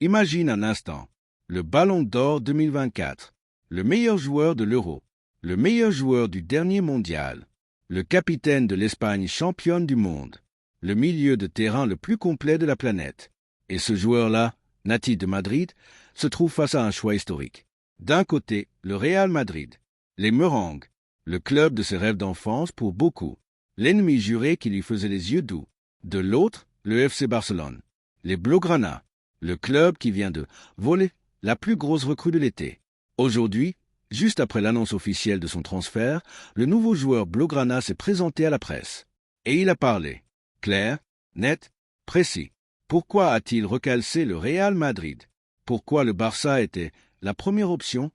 Imagine un instant. Le Ballon d'Or 2024. Le meilleur joueur de l'Euro. Le meilleur joueur du dernier mondial. Le capitaine de l'Espagne championne du monde. Le milieu de terrain le plus complet de la planète. Et ce joueur-là, natif de Madrid, se trouve face à un choix historique. D'un côté, le Real Madrid. Les Merengues. Le club de ses rêves d'enfance pour beaucoup. L'ennemi juré qui lui faisait les yeux doux. De l'autre, le FC Barcelone. Les Blaugrana. Le club qui vient de voler la plus grosse recrue de l'été. Aujourd'hui, juste après l'annonce officielle de son transfert, le nouveau joueur Blaugrana s'est présenté à la presse. Et il a parlé. Clair, net, précis. Pourquoi a-t-il recalcé le Real Madrid? Pourquoi le Barça était la première option?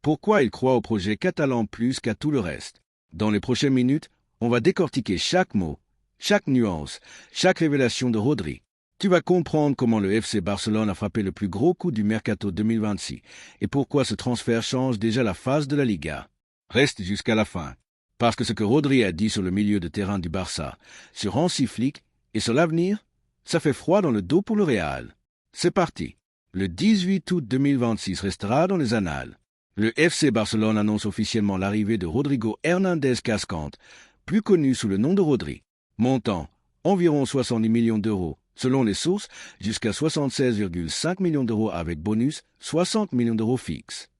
Pourquoi il croit au projet catalan plus qu'à tout le reste? Dans les prochaines minutes, on va décortiquer chaque mot, chaque nuance, chaque révélation de Rodri. Tu vas comprendre comment le FC Barcelone a frappé le plus gros coup du mercato 2026 et pourquoi ce transfert change déjà la face de la Liga. Reste jusqu'à la fin, parce que ce que Rodri a dit sur le milieu de terrain du Barça, sur Hansi Flick et sur l'avenir, ça fait froid dans le dos pour le Real. C'est parti. Le 18 août 2026 restera dans les annales. Le FC Barcelone annonce officiellement l'arrivée de Rodrigo Hernandez Cascante, plus connu sous le nom de Rodri. Montant, environ 70 millions d'euros. Selon les sources, jusqu'à 76,5 millions d'euros avec bonus, 60 millions d'euros fixes.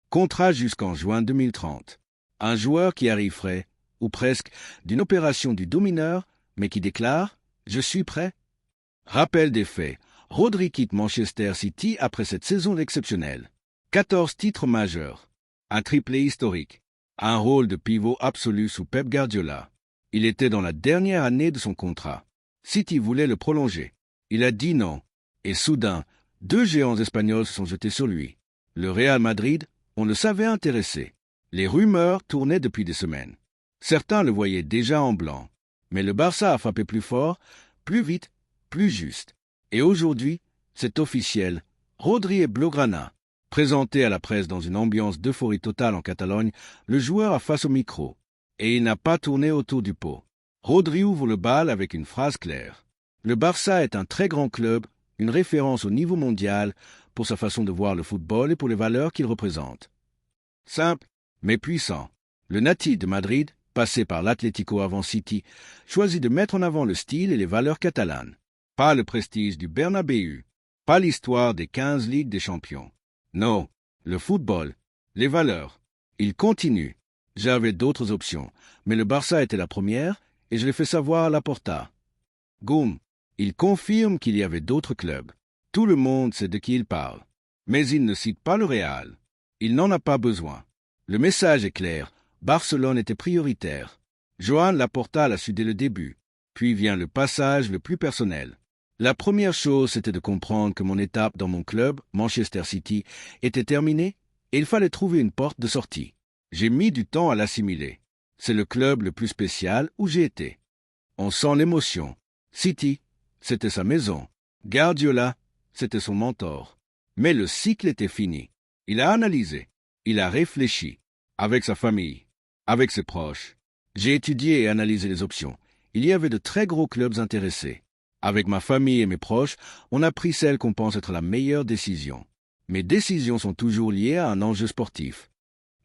Contrat jusqu'en juin 2030. Un joueur qui arrive frais, ou presque, d'une opération du domineur, mais qui déclare « Je suis prêt ». Rappel des faits, Rodri quitte Manchester City après cette saison exceptionnelle. 14 titres majeurs, un triplé historique, un rôle de pivot absolu sous Pep Guardiola. Il était dans la dernière année de son contrat. City voulait le prolonger. Il a dit non. Et soudain, deux géants espagnols se sont jetés sur lui. Le Real Madrid, on le savait intéressé. Les rumeurs tournaient depuis des semaines. Certains le voyaient déjà en blanc. Mais le Barça a frappé plus fort, plus vite, plus juste. Et aujourd'hui, c'est officiel. Rodri et Blaugrana. Présenté à la presse dans une ambiance d'euphorie totale en Catalogne, le joueur a face au micro. Et il n'a pas tourné autour du pot. Rodri ouvre le bal avec une phrase claire. Le Barça est un très grand club, une référence au niveau mondial pour sa façon de voir le football et pour les valeurs qu'il représente. Simple, mais puissant. Le natif de Madrid, passé par l'Atlético avant City, choisit de mettre en avant le style et les valeurs catalanes. Pas le prestige du Bernabéu, pas l'histoire des 15 Ligues des Champions. Non, le football, les valeurs. Il continue. J'avais d'autres options, mais le Barça était la première, et je l'ai fait savoir à Laporta. Goum, il confirme qu'il y avait d'autres clubs. Tout le monde sait de qui il parle. Mais il ne cite pas le Real. Il n'en a pas besoin. Le message est clair. Barcelone était prioritaire. Joan Laporta l'a su dès le début. Puis vient le passage le plus personnel. La première chose, c'était de comprendre que mon étape dans mon club, Manchester City, était terminée et il fallait trouver une porte de sortie. J'ai mis du temps à l'assimiler. C'est le club le plus spécial où j'ai été. On sent l'émotion. City, c'était sa maison. Guardiola, c'était son mentor. Mais le cycle était fini. Il a analysé. Il a réfléchi. Avec sa famille. Avec ses proches. J'ai étudié et analysé les options. Il y avait de très gros clubs intéressés. Avec ma famille et mes proches, on a pris celle qu'on pense être la meilleure décision. Mes décisions sont toujours liées à un enjeu sportif.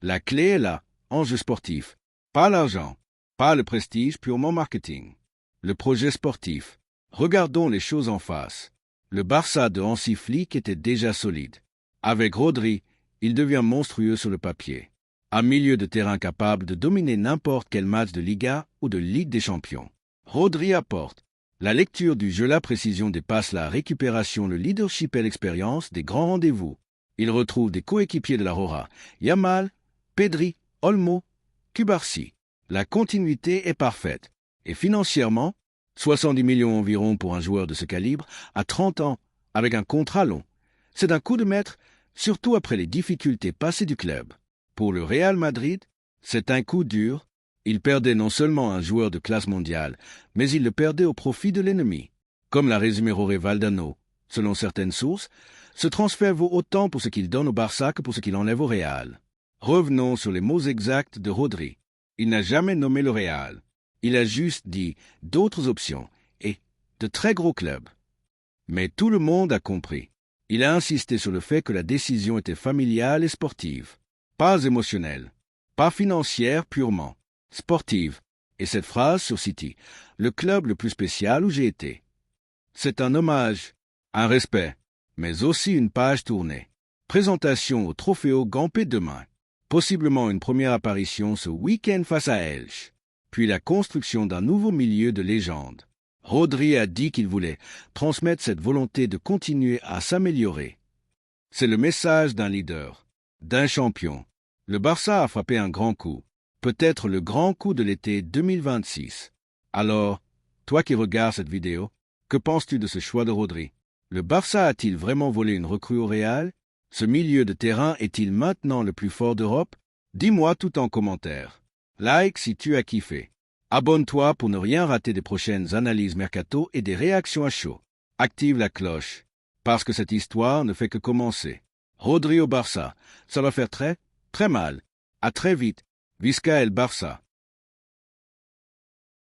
La clé est là, enjeu sportif. Pas l'argent, pas le prestige purement marketing. Le projet sportif. Regardons les choses en face. Le Barça de Hansi Flick était déjà solide. Avec Rodri, il devient monstrueux sur le papier. Un milieu de terrain capable de dominer n'importe quel match de Liga ou de Ligue des Champions. Rodri apporte la lecture du jeu, la précision des passes, la récupération, le leadership et l'expérience des grands rendez-vous. Il retrouve des coéquipiers de la Rora, Yamal, Pedri, Olmo, Cubarsí. La continuité est parfaite. Et financièrement, 70 millions environ pour un joueur de ce calibre, à 30 ans, avec un contrat long. C'est un coup de maître, surtout après les difficultés passées du club. Pour le Real Madrid, c'est un coup dur. Il perdait non seulement un joueur de classe mondiale, mais il le perdait au profit de l'ennemi. Comme l'a résumé Jorge Valdano, selon certaines sources, ce transfert vaut autant pour ce qu'il donne au Barça que pour ce qu'il enlève au Real. Revenons sur les mots exacts de Rodri. Il n'a jamais nommé le Real. Il a juste dit d'autres options et de très gros clubs. Mais tout le monde a compris. Il a insisté sur le fait que la décision était familiale et sportive, pas émotionnelle, pas financière purement, sportive. Et cette phrase sur City, le club le plus spécial où j'ai été. C'est un hommage, un respect, mais aussi une page tournée. Présentation au Trofeo Gampé demain, possiblement une première apparition ce week-end face à Elche, puis la construction d'un nouveau milieu de légende. Rodri a dit qu'il voulait transmettre cette volonté de continuer à s'améliorer. C'est le message d'un leader, d'un champion. Le Barça a frappé un grand coup, peut-être le grand coup de l'été 2026. Alors, toi qui regardes cette vidéo, que penses-tu de ce choix de Rodri? Le Barça a-t-il vraiment volé une recrue au Real? Ce milieu de terrain est-il maintenant le plus fort d'Europe? Dis-moi tout en commentaire. Like si tu as kiffé. Abonne-toi pour ne rien rater des prochaines analyses mercato et des réactions à chaud. Active la cloche, parce que cette histoire ne fait que commencer. Rodri au Barça, ça va faire très, très mal. À très vite. Visca el Barça.